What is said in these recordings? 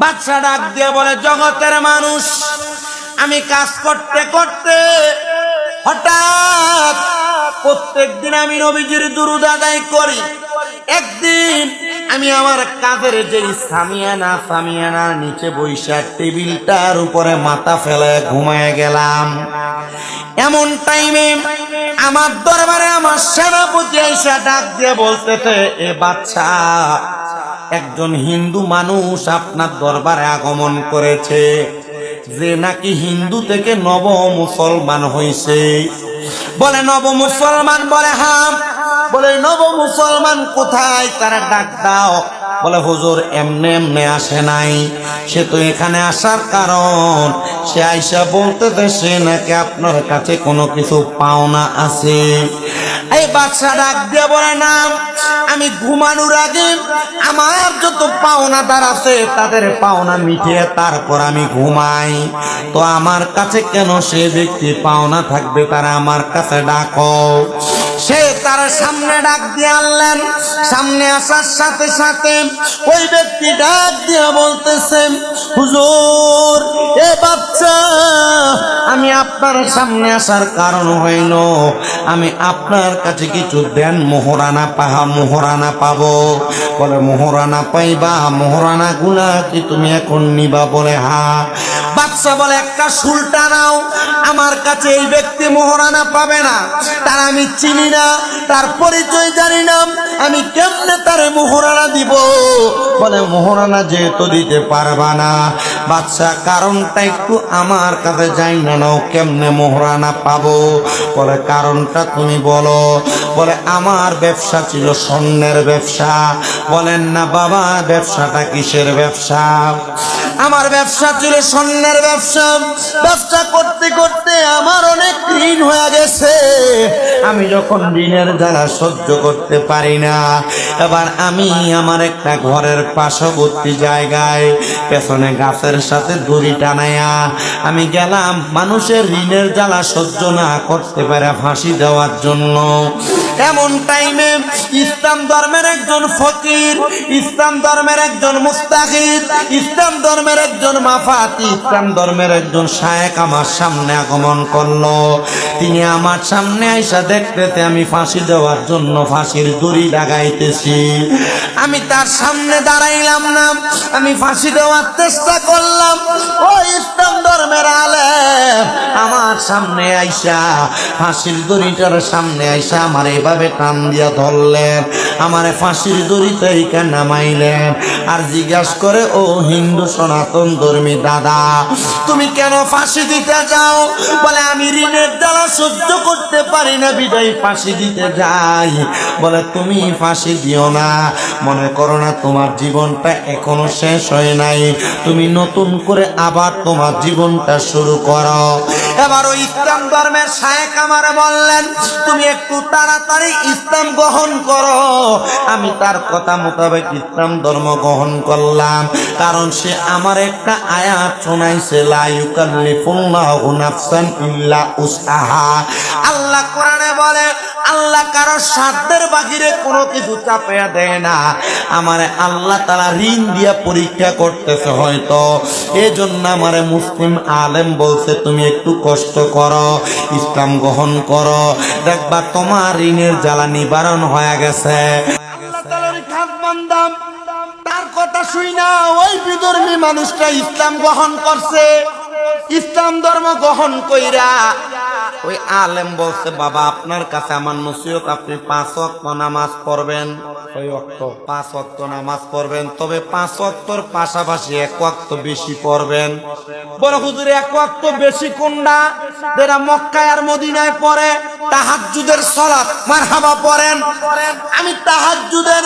বাদশা ডাক দিয়ে বলে, জগতের মানুষ, আমি কাজ করতে করতে হঠাৎ প্রত্যেকদিন আমি নবীজির দুরূদ আদায় করি। একদিন আমি আমার কাঁধের যে সামিয়ানার নিচে বৈশা টেবিলটার উপরে মাথা ফেলে ঘুমায় গেলাম। এমন টাইমে আমার দরবারে আমার সেনাপতি আইসা ডাক দিয়ে বলতেছে, এ বাদশা, একজন হিন্দু মানুষ আপনার দরবারে আগমন করেছে, যে নাকি হিন্দু থেকে নব মুসলমান হয়েছে। বলে নব মুসলমান? বলে হ্যাঁ। বলে নব মুসলমান কোথায়, তারা ডাক দাও। বলে হুজুর এমনে এমনে আসে নাই, সে তো এখানে আসার কারণ সে আইসা বলতেছে সে নাকি আপনার কাছে কোনো কিছু পাওনা আছে। এই বাদশা ডাক দিয়ে বলে, না, আমি ঘুমানোর আগে আমার যত পাওনাদার আছে তাদের পাওনা মিটিয়ে তারপর আমি ঘুমাই। তো আমার কাছে কেন সে ব্যক্তি পাওনা থাকবে, তারা আমার কাছে ডাকো। সে তার সামনে ডাক দিয়ে আনলেন। সামনে আসার সাথে সাথে ওই ব্যক্তি ডাক দিয়ে বলতেছে, হুজুর, এ বাচ্চা, আমি আপনার সামনে আসার কারণ হইল আমি আপনার কাছে কিছু দেন মোহরানা পাবো। বলে মোহরানা পাইবা? মোহরানা গুলা কি তুমি এখন নিবা? বলে হ্যাঁ। বাদশা বলে, একটা সুলটা নাও, আমার কাছে এই ব্যক্তি মোহরানা পাবে না, তার আমি চিনি না, তার পরিচয় জানি না, আমি কেমনে তারে মোহরানা দিব? বলে মোহরানা যেহেতু দিতে পারবা না বাদশা, কারণটা একটু আমার কাছে যাই না, নাও কেমনে মোহরানা পাবো? বলে কারণটা তুমি বলো। বলে আমার ব্যবসা ছিল স্বর্ণের ব্যবসা। বলেন না বাবা, ব্যবসাটা কিসের ব্যবসা? আমার ব্যবসা ছিল স্বর্ণের ব্যবসা। ব্যবসা করতে করতে আমার অনেক ঋণ হয়ে গেছে। আমি যখন ঋণের জ্বালা সহ্য করতে পারি না, এবার আমি আমার একটা ঘরের পার্শ্ববর্তী জায়গায় পেছনে গাছের সাথে দড়ি টানাইয়া আমি গেলাম মানুষের ঋণের জ্বালা সহ্য না করতে পারে ফাঁসি দেওয়ার জন্য। এমন টাইমে ইসলাম ধর্মের একজন ফকির, ইসলাম ধর্মের একজন মুস্তাহিদ, ইসলাম ধর্মের একজন মাফাতি, ইসলাম ধর্মের একজন শায়েখ আমার সামনে আগমন করলো। তিনি আমার সামনে আইসা দেখতেছে আমি ফাঁসি দেওয়ার জন্য ফাঁসির দড়ি লাগাইতেছি। আমি তার সামনে দাঁড়াইলাম না, আমি ফাঁসি দেওয়ার চেষ্টা করলাম। ও ইসলাম ধর্মের আলেম আমার সামনে আইসা ফাঁসির দড়িটার সামনে আইসা আমার এভাবে টান দিয়া ধরলেন, আমার ফাঁসির দড়িতে এইখানে নামাইলেন। আর জিজ্ঞাসা করে, ও হিন্দু সনাতন ধর্মী দাদা, তুমি কেন ফাঁসি দিতে যাও? বলে আমি ঋণের জ্বালা সহ্য করতে পারি না বিদায় ফাঁসি দিতে যাই। বলে তুমি ফাঁসি দিও না, মনে করো না তোমার জীবনটা এখনো শেষ হয় নাই, তুমি নতুন করে আবার তোমার জীবনটা শুরু করো। এবার ওই ইসলাম ধর্মের শায়েখ আমারে বললেন, তুমি একটু তাড়াতাড়ি ইসলাম গ্রহণ করো। আমি তার কথা মোতাবেক ইসলাম ধর্ম গ্রহণ করলাম, কারণ সে আমার একটা আয়াত শোনাইছে, লা ইউকাল্লিফুল্লাহু নাফসান ইল্লা উসআহা। আল্লাহ কোরআনে বলে, আল্লাহ কারো সাধ্যের বাহিরে কোনো কিছু চাপিয়ে দেয় না। আমারে আল্লাহ তাআলা ঋণ দিয়া পরীক্ষা করতেছে হয়তো, এজন্য আমারে মুসলিম আলেম বলছে তুমি একটু কষ্ট করো, ইসলাম গ্রহণ করো, দেখবা তোমার ঋণের জ্বালা নিবারণ হয়ে গেছে। আল্লাহ তাআলার খাস বান্দা, তার কথা শুই না ওই বিধর্মী মানুষটা ইসলাম গ্রহণ করছে। ইসলাম ধর্ম গ্রহণ কইরা ওই আলেম বলছে, বাবা আপনার কাছে আমার নসিহত, আপনি 5 ওয়াক্ত নামাজ পড়বেন। 5 ওয়াক্ত নামাজ পড়বেন, তবে 5 ওয়াক্তর পাশাপাশি 1 ওয়াক্ত বেশি পড়বেন। বলে হুজুর 1 ওয়াক্ত বেশি কোনটা? যারা মক্কায় আর মদিনায় পড়ে তাহাজ্জুদের সালাত মারহাবা পড়েন। আমি তাহাজ্জুদের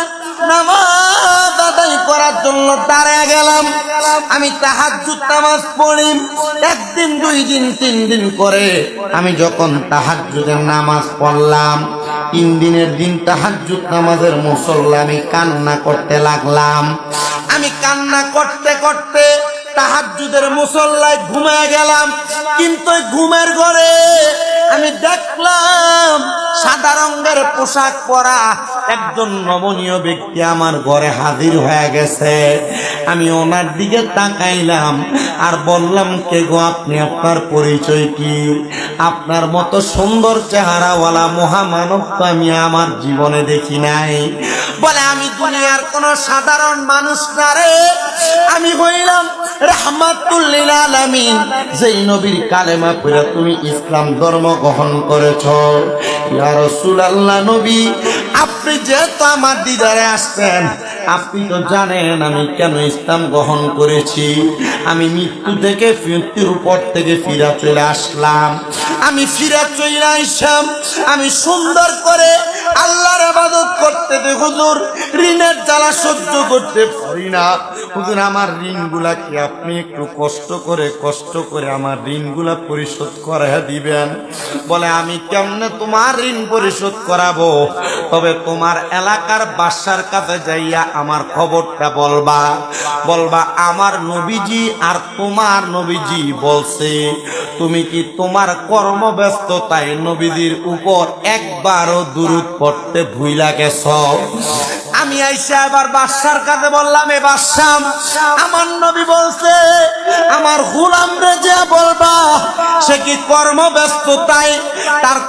নামাজ আদায় করার জন্য দাঁড়ায় গেলাম। আমি তাহাজ্জুদ নামাজ পড়ি, 1 দিন 2 দিন 3 দিন করে আমি যখন তাহাজ্জুদের নামাজ পড়লাম, 3 দিনের দিন তাহাজ্জুদ নামাজের মুসল্লা আমি কান্না করতে লাগলাম। আমি কান্না করতে করতে তাহাজ্জুদের মুসল্লায় ঘুমিয়ে গেলাম। কিন্তু ঘুমের ঘরে আমি দেখলাম সাদা রঙের পোশাক পরা একজন নমনীয় ব্যক্তি আমার ঘরে হাজির হয়ে গেছে। আমি ওনার দিকে তাকাইলাম আর বললাম, কে গো আপনি, আপনার পরিচয় কি? আপনার মতো সুন্দর চেহারাওয়ালা মহামানব তো আমি আমার জীবনে দেখি নাই। বলে, আমি দুনিয়ার কোন সাধারণ মানুষ না রে, আমি হইলাম রাহমাতুল লিল আলামিন, যেই নবীর কালেমা পড়ে তুমি ইসলাম ধর্ম গ্রহণ করেছো। ইয়া রাসূলুল্লাহ, নবী আপনি যেহেতু আমার দিদারে আসছেন, আপনি তো জানেন আমি কেন ইসলাম গ্রহণ করেছি। আমি মৃত্যুর উপর থেকে ফিরা চলে আসলাম। আমি ফিরা চলে আইসাম, আমি সুন্দর করে আল্লাহর ইবাদত করতে হুজুর ঋণের জ্বালা সহ্য করতে পারি না। হুজুর, আমার ঋণগুলা কি আপনি একটু কষ্ট করে আমার ঋণগুলা পরিশোধ করে দিবেন? বলে, আমি কেমনে তোমার ঋণ পরিশোধ করাবো? তবে তোমার এলাকার বাদশার কাছে যাইয়া আমার খবরটা বলবা আমার নবীজি আর তোমার নবীজি বলছে তুমি কি তোমার কর্মব্যস্ততায় নবীজির উপর একবারও দুরূদ পড়তে ভুইলা গেছ? আমি আইসা এবার বাদশার কাছে বললাম, এ বাদশা, আমার নবী বলছে আমার গোলামরে যে বলবা সে কি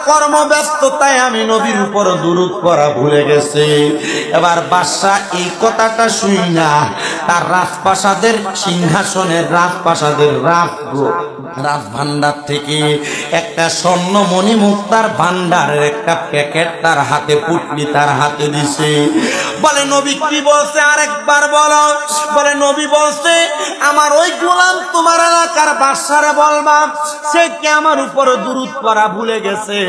কর্মব্যস্ততায় আমি নবীর উপর দুরূদ পড়া ভুলে গেছে। এবার বাদশা এই কথাটা শুই না তার রাজপ্রাসাদের সিংহাসনের রাজপ্রাসাদের রাজ ভান্ডার থেকে একটা স্বর্ণমণি মুক্তার ভান্ডারের একটা প্যাকেট তার হাতে, পুটলি তার হাতে দিছে। বলে, নবী কি বলছে আরেকবার বলো। বলে, নবী বলছে আমার ওই গোলাম তোমার এলাকার বাদশারে বলবা সে কি আমার উপর দুরূদ পড়া ভুলে গেছে।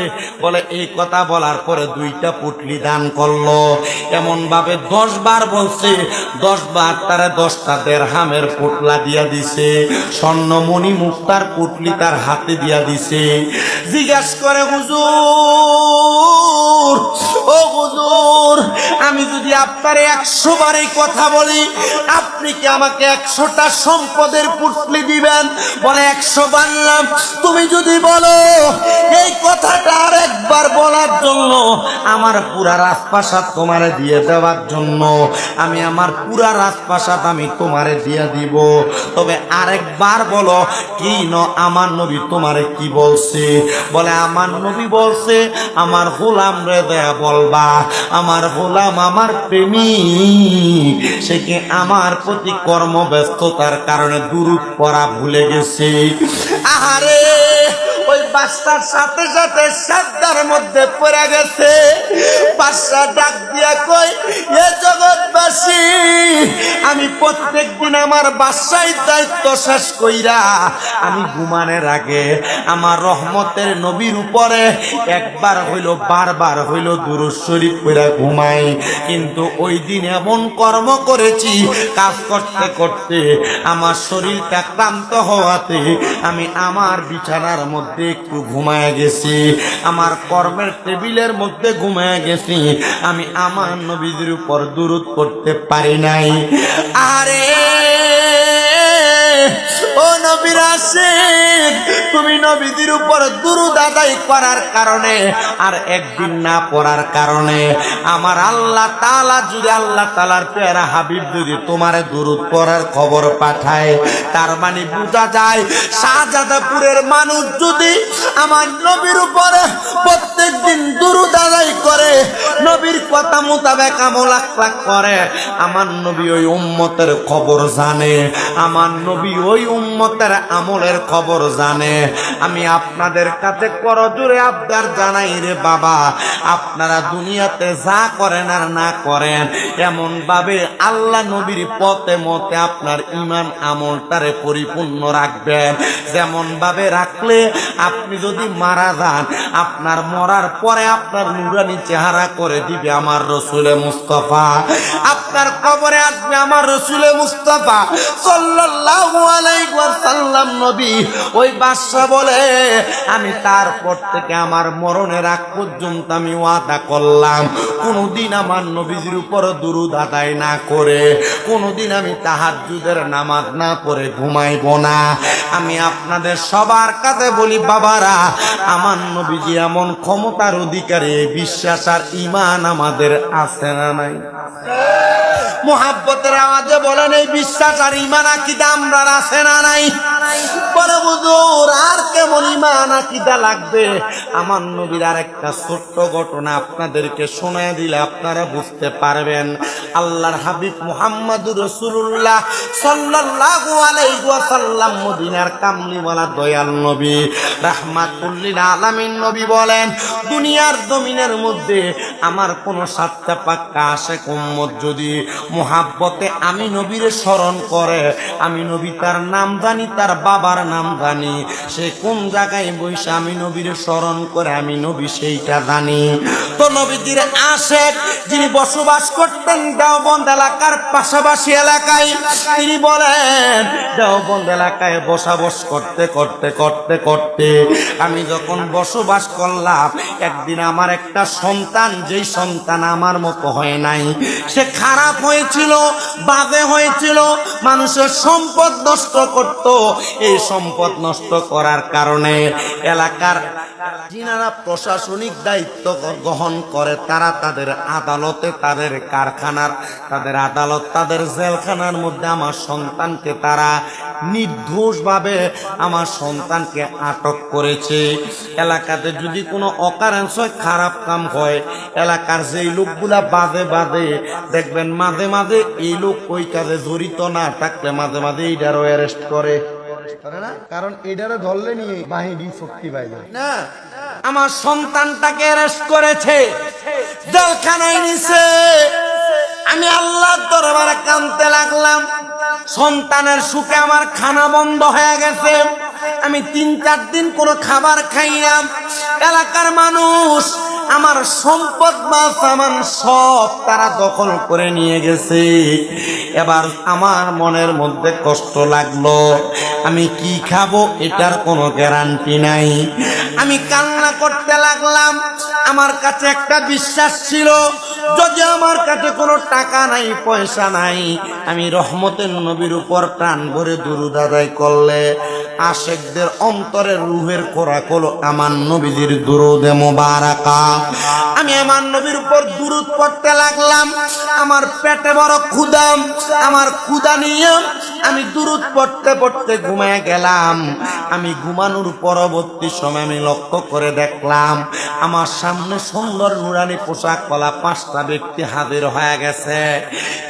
বলে, এই কথা বলার পরে 2টা পুটলি দান করলো। এমন ভাবে 10 বার বলছে, 10 বার তারা 10টা দিরহামের পুটলা দিয়া দিছে, স্বর্ণমণি মুক্তার পুটলি তার হাতে দিয়া দিছে। জিজ্ঞাসা করে, হুজুর, ও হুজুর, আমি যদি আপনার 100 বার এই কথা বলি আপনি কি আমাকে 100টা সম্পদের পুটলি দিবেন? বলে, 100 বার না, তুমি যদি বলো এই কথাটা আর একবার বলার জন্য আমার পুরা রাজপ্রাসাদ তোমারে দিয়ে দেওয়ার জন্য আমি আমার পুরা রাজপ্রাসাদ আমি তোমারে দিয়ে দিব। তবে আরেকবার বলো কি আমার নবী তোমারে কি বলছে? বলে, আমার নবী বলছে আমার গোলাম রে দেয়া বলবা আমার গোলাম আমার প্রেমিক, সে কি আমার প্রতি কর্মব্যস্ততার কারণে দুরূদ পড়া ভুলে গেছে। আহারে, ওই বাদশার সাথে সাথে সাদ্দার মধ্যে পড়ে গেছে। বাদশা ডাক দিয়া কই, এ জগৎবাসী, আমি প্রত্যেকদিন আমার বাদশার দায়িত্ব শেষ কইরা আমি ঘুমানোর আগে আমার রহমতের নবীর উপরে একবার হইল বারবার হইল দুরূদ শরীফ পড়া ঘুমাই। কিন্তু ওই দিন এমন কর্ম করেছি, কাজ করতে করতে আমার শরীরটা ক্লান্ত হওয়াতে আমি আমার বিছানার মধ্যে একটু ঘুমায় গেছি, আমার কর্মের টেবিলের মধ্যে ঘুমায় গেছি, আমি আমার নবীর উপর দুরূদ করতে পারি নাই। আরে ও নবীর আশিক, তুমি নবীদের উপর দুরূদ আদায় করার কারণে আর একদিন না পড়ার কারণে আমার আল্লাহ তাআলা যদি আল্লাহ তাআলার প্যারা হাবিব যদি তোমারে দুরূদ পড়ার খবর পাঠায়, তার মানে বোঝা যায় শাহজাদাপুরের মানুষ যদি আমার নবীর উপরে প্রত্যেকদিন দুরূদ আদায় করে, নবীর কথা মোতাবেক আমল আখলাক করে, আমার নবী ওই উম্মতের খবর জানে, আমার নবী ওই উম্মতের আমলের খবর জানে। আমি আপনাদের কাছে করজোরে আবদার জানাই রে বাবা, আপনারা দুনিয়াতে যা করেন আর না করেন এমন ভাবে আল্লাহ নবীর পথে মতে আপনার ঈমান আমলটারে পরিপূর্ণ রাখবেন। যেমন ভাবে রাখলে আপনি যদি মারা যান, আপনার মরার পরে আপনার নূরানি চেহারা করে দিবে আমার রসুলে মুস্তাফা, আপনার কবরে আসবে আমার রসুলে মুস্তাফা সাল্লাল্লাহু আলাইহি ওয়াসাল্লাম নবী। ওই বাদশা বলে, আমি তারপর থেকে আমার মরণের আগ পর্যন্ত আমি ওয়াদা করলাম কোনদিন আমার নবীর উপর দুরূদ আদায় না করে, কোনদিন আমি তাহাজ্জুদের নামাজ না পড়ে ঘুমাইব না। আমি আপনাদের সবার কাছে বলি বাবারা, আমার নবীজি এমন ক্ষমতার অধিকারী, বিশ্বাস আর ঈমান আমাদের আছে না নাই? মুহাব্বতের আওয়াজে বলেন, এই বিশ্বাস আর ঈমান আকীদা আমরা আছে না নাই? বলে হুজুর আর কেমন ঈমান আকীদা লাগবে? আমার নবীর আরেকটা ছোট্ট ঘটনা আপনাদেরকে শোনায় দিলে আপনারা বুঝতে পারবেন। আল্লাহর হাবিব মুহাম্মদুর রাসূলুল্লাহ সাল্লাল্লাহু আলাইহি ওয়াসাল্লাম, মদিনার কামলিওয়ালা দয়াল নবী, রাহমাতুল লিল আলামিন নবী বলেন, দুনিয়ার জমিনের মধ্যে আমার কোন সাতটা পাক্কা আশিক উম্মত যদি মুহাব্বতে আমি নবীর স্মরণ করে, আমি নবী তার নাম জানি, তার বাবার নাম জানি, সে কোন জায়গায় বসে আমি নবীর স্মরণ করে আমি নবী সেইটা জানি। তো নবীজির আশিক যিনি বসবাস করতেন দেওবন্দ এলাকার পাশাপাশি এলাকায়, তিনি বলেন দেওবন্দ এলাকায় বসবাস করতে করতে করতে করতে আমি যখন বসবাস করলাম, একদিন আমার একটা সন্তান, যেই সন্তান আমার মতো হয় নাই, সে খারাপ হয়েছিল, বাজে হয়েছিল, মানুষের সম্পদ নষ্ট করত। এই সম্পদ নষ্ট করার কারণে এলাকার যিনারা প্রশাসনিক দায়িত্ব গ্রহণ করে, তারা তাদের আদালতে, তাদের কারখানার, তাদের আদালত, তাদের জেলখানার মধ্যে আমার সন্তানকে তারা নির্দোষভাবে আমার সন্তানকে আটক করেছে। এলাকাতে যদি কোনো অকারেন্স হয়, খারাপ কাম হয়, এলাকার যেই লোকগুলা বাদে বাদে দেখবেন মাঝে মাঝে এই লোক ওই কাজে জড়িত না থাকলে মাঝে মাঝে এইটারও অ্যারেস্ট করে না, কারণ এটারে ধরলে নিয়ে বাহিনী শক্তি পাইবে না। আমার সন্তানটাকে অ্যারেস্ট করেছে, জেলখানায় নিছে। আমি আল্লাহর দরবারে কাঁদতে লাগলাম। সন্তানের সুখে আমার খানা বন্ধ হয়ে গেছে, আমি 3-4 দিন কোনো খাবার খাই না। এলাকার মানুষ আমার সম্পদ বা সামান সব তারা দখল করে নিয়ে গেছে। এবার আমার মনের মধ্যে কষ্ট লাগলো, আমি কি খাবো এটার কোনো গ্যারান্টি নাই। আমি কান্না করতে লাগলাম। আমার কাছে একটা বিশ্বাস ছিল, যদি আমার কাছে কোনো টাকা নাই, পয়সা নাই, আমি রহমতের নবীর উপর প্রাণ ভরে দুরূদ আদায় করলে আশিকদের অন্তরের রুহের খোরাক হলো আমার নবীজির দুরূদে মুবারাকা। আমি আমার নবীর উপর দুরূদ পড়তে লাগলাম। আমার পেটে বড় ক্ষুধা, আমার ক্ষুধা নিয়ে আমি দুরূদ পড়তে পড়তে ঘুমিয়ে গেলাম। আমি ঘুমানোর পরবর্তী সময় আমি লক্ষ্য করে দেখলাম আমার সামনে সুন্দর নুরানি পোশাক পরা 5টা ব্যক্তি হাজির হয়ে গেছে।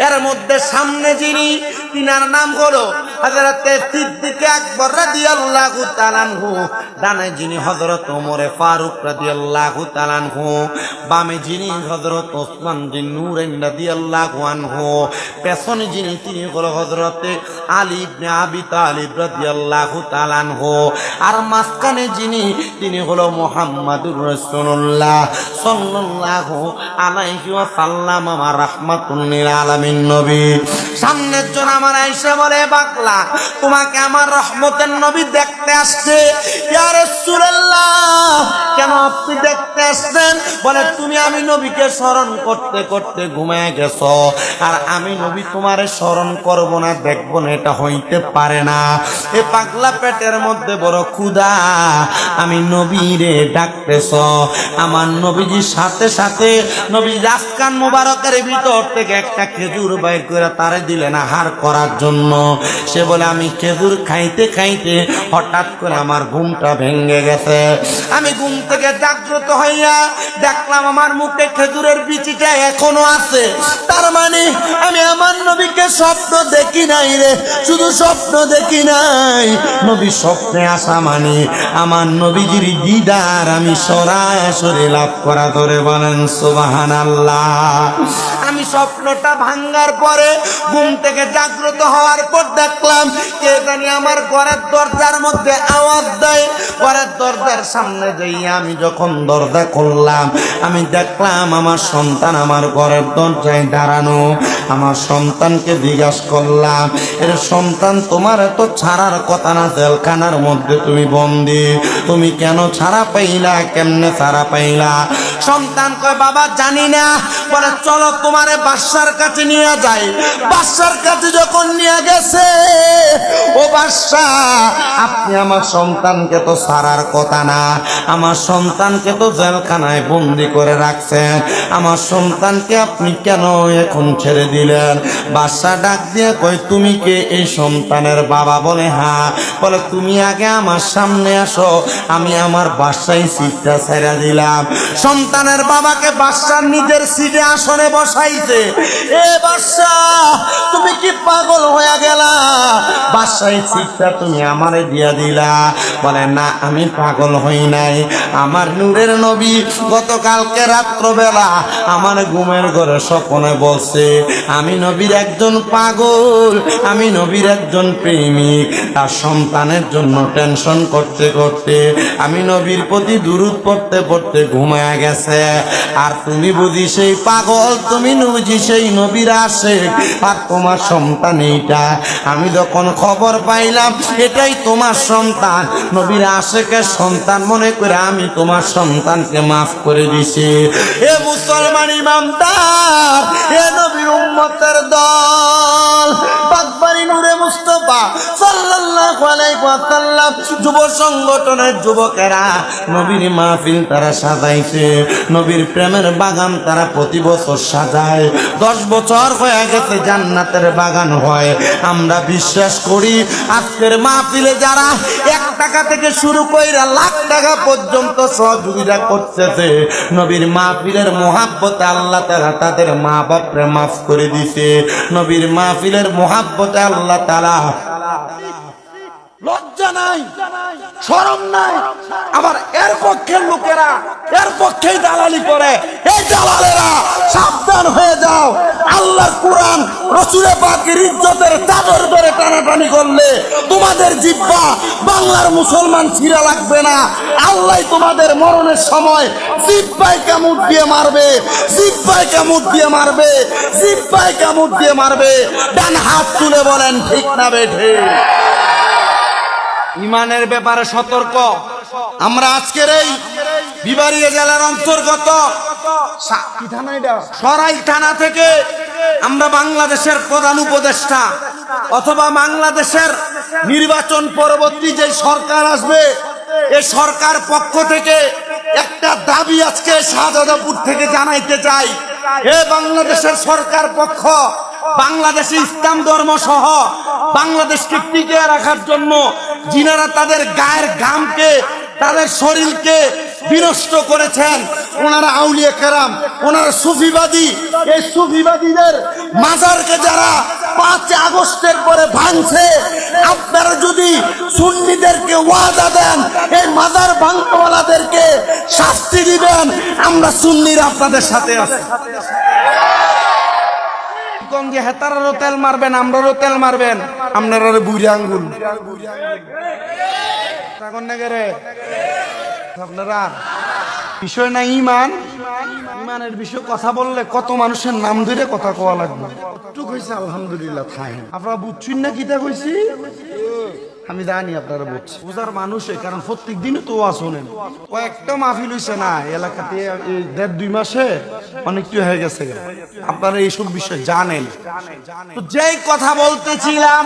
এর মধ্যে সামনে যিনি, তিনার নাম হলো হযরতে সিদ্দিক আকবর রাদিয়াল্লাহু তাআলা আনহু, ডানে যিনি হযরত ওমর ফারুক রাদিয়াল্লাহু তাআলা আনহু, বামে যিনি হযরত ওসমান বিন নূরাইন রাদিয়াল্লাহু আনহু, পেছনে যিনি তিনি হলো হযরতে আলী ইবনে আবি তালিব রাদিয়াল্লাহু তাআলা আনহু, আর মাঝখানে যিনি তিনি হলো মুহাম্মাদুর রাসূলুল্লাহ সাল্লাল্লাহু আলাইহি ওয়াসাল্লাম, আমার রাহমাতুল লিল আলামিন নবী। সামনের জন আমার আয়েশা বলে, বাকলা তোমাকে আমার রহমতের নবী দেখতে আসছে। ইয়া রাসূলুল্লাহ, কেন আপনি দেখতে আসছেন? বলে, তুমি আমি নবীকে স্মরণ করতে করতে ঘুমিয়ে গেছো, আর আমি নবী তোমারে স্মরণ করব না, দেখব না, এটা হইতে পারে না। এ পাগলা পেটের মধ্যে বড় ক্ষুধা, আমি নবীরে ডাকতেছ। আমার নবীজির সাথে সাথে নবী রাজকান মুবারকের ভিতর থেকে একটা খেজুর বাইর করে তারে দিলেন আহার করার জন্য। সে বলে, আমি খেজুর খাইতে খাইতে হঠাৎ করে আমার ঘুমটা ভেঙে গেছে। আমি ঘুম থেকে জাগ্রত হইয়া দেখলাম আমার মুখে খেজুরের বিচিটা এখনো আছে। তার মানে আমি আমার নবীকে স্বপ্ন দেখি নাই রে, শুধু স্বপ্ন দেখি নাই, নবী স্বপ্নে আসা মানে আমার নবীজির দিদার আমি সরাসরি লাভ করা। ধরে বলেন সুবহানাল্লাহ। আমি স্বপ্নটা ভাঙ্গার পরে ঘুম থেকে জাগ্রত হওয়ার পর দেখলাম কে জানি আমার ঘরের দরজার মধ্যে আওয়াজ দেয়। ঘরের দরজার সামনে যাইয়া আমি যখন দরজা খুললাম, আমি দেখলাম আমার সন্তান আমার ঘরের দরজায় দাঁড়ানো। আমার সন্তানকে জিজ্ঞাসা করলাম, এর সন্তান তোমার এত ছাড়ার কথা না, জেলখানার মধ্যে তুমি বন্দী, তুমি কেন ছাড়া পাইলা, কেমনে ছাড়া পাইলা? সন্তান কয়, বাবা জানি না। বলে, চলো তোমারে বাদশার কাছে নিয়ে যাই। বাদশার কাছে যখন নিয়ে গেছে, ও বাদশা বাদশাহ, আপনি আমার সন্তানকে তো ছাড়ার কথা না, আমার সন্তানকে তো জেলখানায় বন্দি করে রাখছেন, আমার সন্তানকে আপনি কেন এখন ছেড়ে দিলেন? বাদশাহ ডাক দিয়ে কই, তুমি কে? এই সন্তানের বাবা। বলে হ্যাঁ। বলে তুমি আগে আমার সামনে আসো, আমি আমার বাদশাহী সিটটা ছেড়ে দিলাম। সন্তানের বাবাকে বাদশাহ নিজের সিটে আসনে বসাইছে। এ বাদশাহ, তুমি কি পাগল হয়ে গেলা? বাদশাহী সিটটা তুমি আমারে দিয়া দিলা। বলে না, আমি পাগল হই নাই। আমার নূরের নবী গতকালকে রাত্রবেলা আমার ঘুমের ঘরে স্বপ্নে বলছে আমি নবীর একজন পাগল, আমি নবীর একজন প্রেমিক। তার সন্তানের জন্য টেনশন করতে করতে আমি নবীর প্রতি দুরূদ পড়তে পড়তে ঘুমায়া গেছে। আর তুমি বুঝি সেই পাগল, তুমি বুঝি সেই নবীর আশিক, আর তোমার সন্তান এইটা। আমি যখন খবর পাইলাম এটাই তোমার সন্তান, নবীর আশিকের সন্তান মনে করে আমি তোমার সন্তানকে মাফ করে দিছি। এ মুসলমান ইমানদার, এ নবীর উম্মতের দল, বাগবাড়ি নূরে মুস্তাফা সাল্লাল্লাহু আলাইহি ওয়াসাল্লাম যুব সংগঠনের যুবকেরা নবীর মাহফিল তারা সাজাইছে, নবীর প্রেমের বাগান তারা প্রতি বছর সাজায়। 10 বছর হয়ে গেছে জান্নাতের বাগান হয়। আমরা বিশ্বাস করি আজকের মাহফিলে যারা 1 টাকা থেকে শুরু কইরা লাখ টাকা পর্যন্ত সহযোগিতা করতেছে, নবীর মাহফিলের মোহাব্বতে আল্লাহ তাআলা তাদের মা বাপরে মাফ করে দিছে। নবীর মাহফিলের মোহাব্বতে আল্লাহ তাআলা লজ্জা নাই, শরম নাই। আবার এর পক্ষের লোকেরা এর পক্ষেই দালালি করে। এই দালালেরা সাবধান হয়ে যাও। আল্লাহর কোরআন রাসূলের পাকের ইজ্জতের চাদর ধরে টানাটানি করলে তোমাদের জিহ্বা বাংলার মুসলমান ছিঁড়া লাগবে না। আল্লাহ তোমাদের মরণের সময় জিহ্বায় কামড় দিয়ে মারবে, জিহ্বায় কামড় দিয়ে মারবে, জিহ্বায় কামড় দিয়ে মারবে। ডান হাত তুলে বলেন ঠিক না বেঠে? ইমানের ব্যাপারে সতর্ক। আমরা আজকের এই বিবাড়িয়া জেলার অন্তর্গত সরাইল থানা থেকে আমরা বাংলাদেশের প্রধান উপদেষ্টা অথবা বাংলাদেশের নির্বাচন পরবর্তী যে সরকার আসবে, এই সরকার পক্ষ থেকে একটা দাবি আজকে শাহজাদাপুর থেকে জানাইতে চাই। এ বাংলাদেশের সরকার পক্ষ বাংলাদেশে ইসলাম ধর্ম সহ বাংলাদেশকে টিকিয়ে রাখার জন্য যিনারা তাদের গায়ের ঘামকে, তাদের শরীরকে বিনষ্ট করেছেন, ওনারা আউলিয়া কেরাম, ওনারা সুফিবাদী। এই সুফিবাদীদের মাজারকে যারা 5 আগস্টের পরে ভাঙছে, আপনারা যদি সুন্নিদেরকে ওয়াদা দেন এই মাজার ভাঙতওয়ালাদেরকে শাস্তি দিবেন, আমরা সুন্নিরা আপনাদের সাথে আছি। গঙ্গে হেতারারও তেল মারবেন, আমরারও তেল মারবেন, আপনারা বুড়ি আঙ্গুল আপনারা। বিষয় না ইমান, ইমানের বিষয় কথা বললে কত মানুষের নাম ধরে কথা কোয়া লাগবে। একটু কইছে আলহামদুলিল্লাহ থাই, আপনারা বুঝছেন না কিটা কইছি? আমি জানি আপনারা বুঝছি, বুঝার মানুষে, কারণ প্রত্যেক দিনই তো শোনেন। কয়েকটা মাহফিল হইছে না এলাকাতে 1.5-2 মাসে অনেকটি হয়ে গেছে। আপনারা এইসব বিষয় জানেন। তো যেই কথা বলতেছিলাম,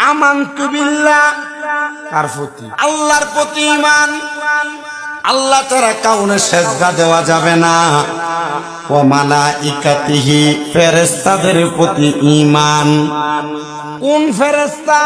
আমানতু বিল্লাহ, কার প্রতি? আল্লাহর প্রতি ঈমান। আল্লাহ ছাড়া কাউকে সেজদা দেওয়া যাবে না। ওয়া মালাইকাতিহি, ফেরেশতাদের প্রতি ঈমান। কোন ফেরেশতা?